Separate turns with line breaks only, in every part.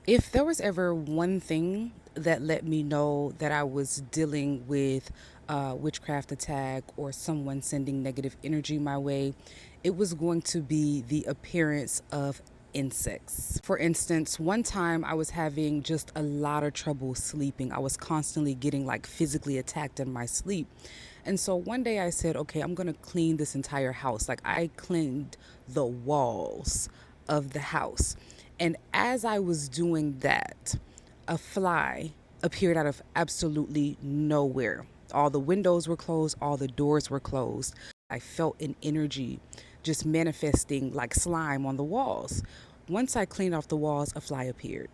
If there was ever one thing that let me know that I was dealing with a witchcraft attack or someone sending negative energy my way, it was going to be the appearance of insects. For instance, one time I was having just a lot of trouble sleeping. I was constantly getting like physically attacked in my sleep. And so one day I said, okay, I'm going to clean this entire house. Like I cleaned the walls of the house. And as I was doing that, a fly appeared out of absolutely nowhere. All the windows were closed, all the doors were closed. I felt an energy just manifesting like slime on the walls. Once I cleaned off the walls, a fly appeared.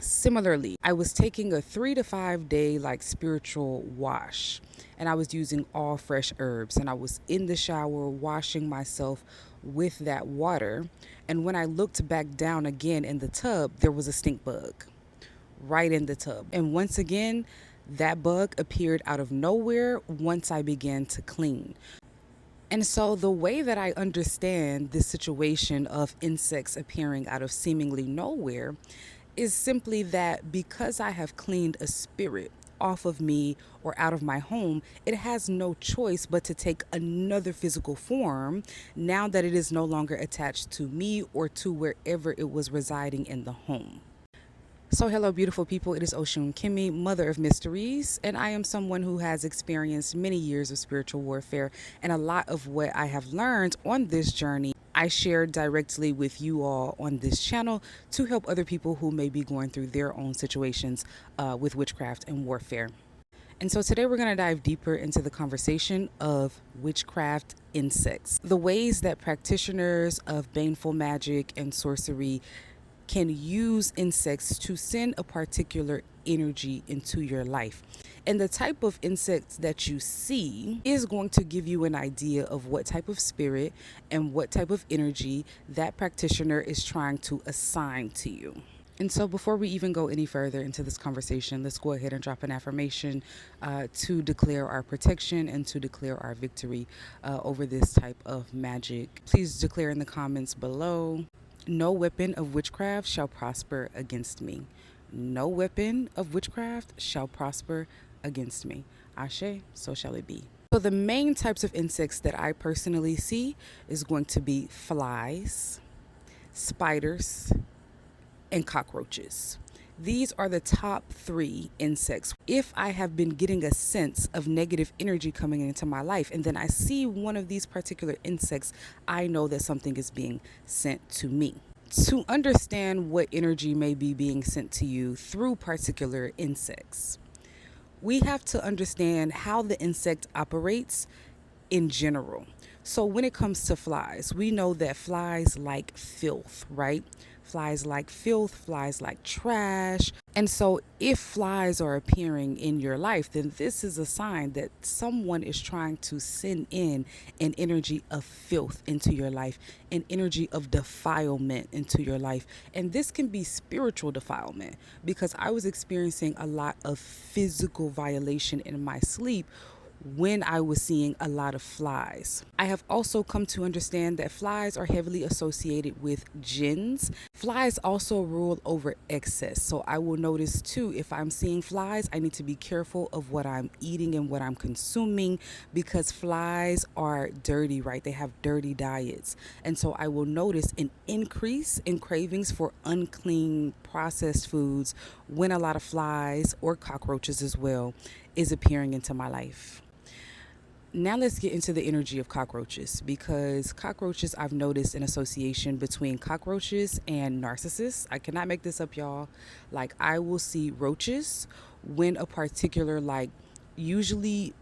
Similarly, I was taking a 3 to 5 day like spiritual wash, and I was using all fresh herbs, and I was in the shower washing myself with that water. And when I looked back down again in the tub, there was a stink bug right in the tub. And once again, that bug appeared out of nowhere once I began to clean. And so, the way that I understand this situation of insects appearing out of seemingly nowhere is simply that because I have cleaned a spirit off of me or out of my home, it has no choice but to take another physical form now that it is no longer attached to me or to wherever it was residing in the home. So, hello, beautiful people. It is Oshun Kimmy, mother of mysteries, and I am someone who has experienced many years of spiritual warfare. And a lot of what I have learned on this journey, I share directly with you all on this channel to help other people who may be going through their own situations with witchcraft and warfare. And so today we're going to dive deeper into the conversation of witchcraft insects, the ways that practitioners of baneful magic and sorcery can use insects to send a particular energy into your life. And the type of insects that you see is going to give you an idea of what type of spirit and what type of energy that practitioner is trying to assign to you. And so, before we even go any further into this conversation, let's go ahead and drop an affirmation to declare our protection and to declare our victory over this type of magic. Please declare in the comments below: no weapon of witchcraft shall prosper against me. No weapon of witchcraft shall prosper against me. Ashe, so shall it be. So the main types of insects that I personally see is going to be flies, spiders, and cockroaches. These are the top 3 insects. If I have been getting a sense of negative energy coming into my life and then I see one of these particular insects, I know that something is being sent to me. To understand what energy may be being sent to you through particular insects, we have to understand how the insect operates in general. So when it comes to flies, we know that flies like filth, right? Flies like filth, flies like trash. And so if flies are appearing in your life, then this is a sign that someone is trying to send in an energy of filth into your life, an energy of defilement into your life. And this can be spiritual defilement, because I was experiencing a lot of physical violation in my sleep when I was seeing a lot of flies. I have also come to understand that flies are heavily associated with jinns. Flies also rule over excess. So I will notice too, if I'm seeing flies, I need to be careful of what I'm eating and what I'm consuming, because flies are dirty, right? They have dirty diets. And so I will notice an increase in cravings for unclean processed foods when a lot of flies, or cockroaches as well, is appearing into my life. Now let's get into the energy of cockroaches, because cockroaches, I've noticed an association between cockroaches and narcissists. I cannot make this up, y'all. Like, I will see roaches when a particular, like, usually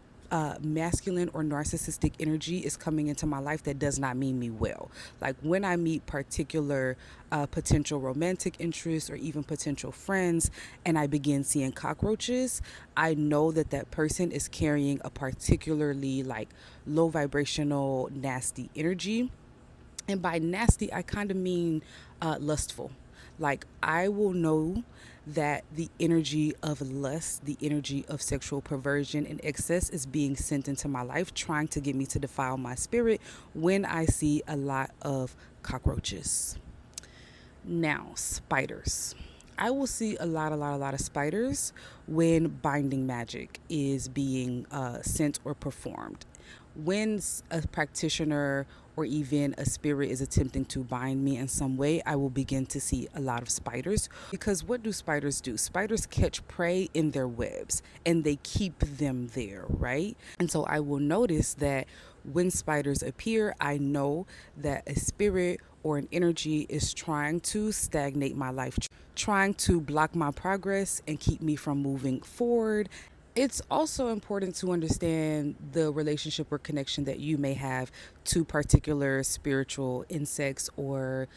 masculine or narcissistic energy is coming into my life that does not mean me well. Like when I meet particular potential romantic interests or even potential friends, and I begin seeing cockroaches, I know that that person is carrying a particularly like low vibrational, nasty energy. And by nasty, I kind of mean lustful. Like, I will know that the energy of lust, the energy of sexual perversion and excess is being sent into my life, trying to get me to defile my spirit when I see a lot of cockroaches. Now, spiders. I will see a lot of spiders when binding magic is being sent or performed. When a practitioner or even a spirit is attempting to bind me in some way, I will begin to see a lot of spiders. Because what do spiders do? Spiders catch prey in their webs and they keep them there, right? And so I will notice that when spiders appear, I know that a spirit or an energy is trying to stagnate my life, trying to block my progress and keep me from moving forward. It's also important to understand the relationship or connection that you may have to particular spiritual insects or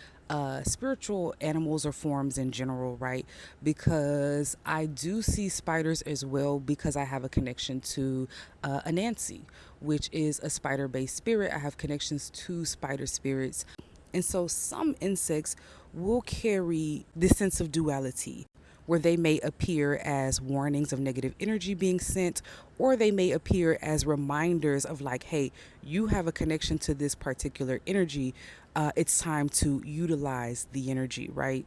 spiritual animals or forms in general, right? Because I do see spiders as well because I have a connection to Anansi, which is a spider based spirit. I have connections to spider spirits. And so some insects will carry this sense of duality where they may appear as warnings of negative energy being sent, or they may appear as reminders of, like, hey, you have a connection to this particular energy. It's time to utilize the energy, right?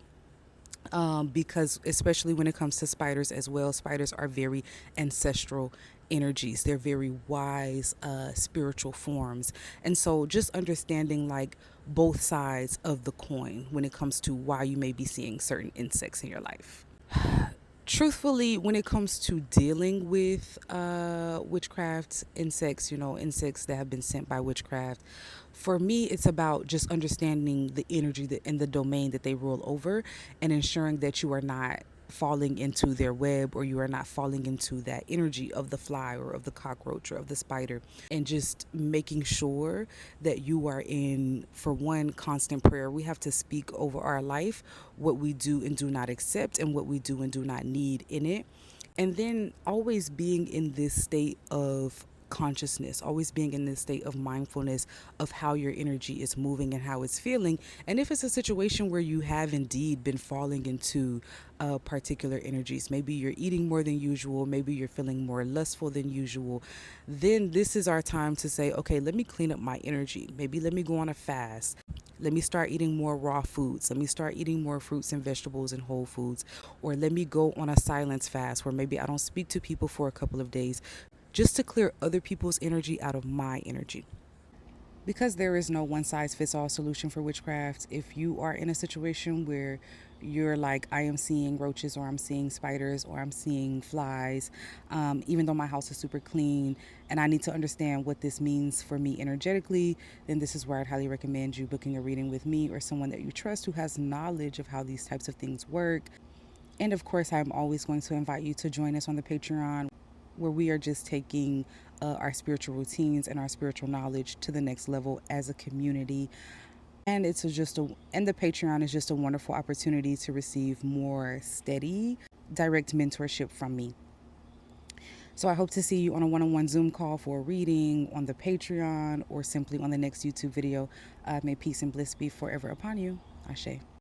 Because especially when it comes to spiders as well, spiders are very ancestral energies. They're very wise spiritual forms. And so just understanding like both sides of the coin when it comes to why you may be seeing certain insects in your life. Truthfully, when it comes to dealing with witchcraft insects, insects that have been sent by witchcraft, for me, it's about just understanding the energy that, and the domain that they rule over, and ensuring that you are not falling into their web, or you are not falling into that energy of the fly or of the cockroach or of the spider, and just making sure that you are in, for one, constant prayer. We have to speak over our life what we do and do not accept, and what we do and do not need in it. And then always being in this state of consciousness, always being in this state of mindfulness of how your energy is moving and how it's feeling. And if it's a situation where you have indeed been falling into particular energies, maybe you're eating more than usual, maybe you're feeling more lustful than usual, then this is our time to say, okay, let me clean up my energy. Maybe let me go on a fast. Let me start eating more raw foods. Let me start eating more fruits and vegetables and whole foods. Or let me go on a silence fast where maybe I don't speak to people for a couple of days, just to clear other people's energy out of my energy. Because there is no one size fits all solution for witchcraft, if you are in a situation where you're like, I am seeing roaches, or I'm seeing spiders, or I'm seeing flies, even though my house is super clean, and I need to understand what this means for me energetically, then this is where I'd highly recommend you booking a reading with me or someone that you trust who has knowledge of how these types of things work. And of course, I'm always going to invite you to join us on the Patreon, where we are just taking our spiritual routines and our spiritual knowledge to the next level as a community. And and the Patreon is just a wonderful opportunity to receive more steady, direct mentorship from me. So I hope to see you on a one-on-one Zoom call for a reading, on the Patreon, or simply on the next YouTube video. May peace and bliss be forever upon you. Ashe.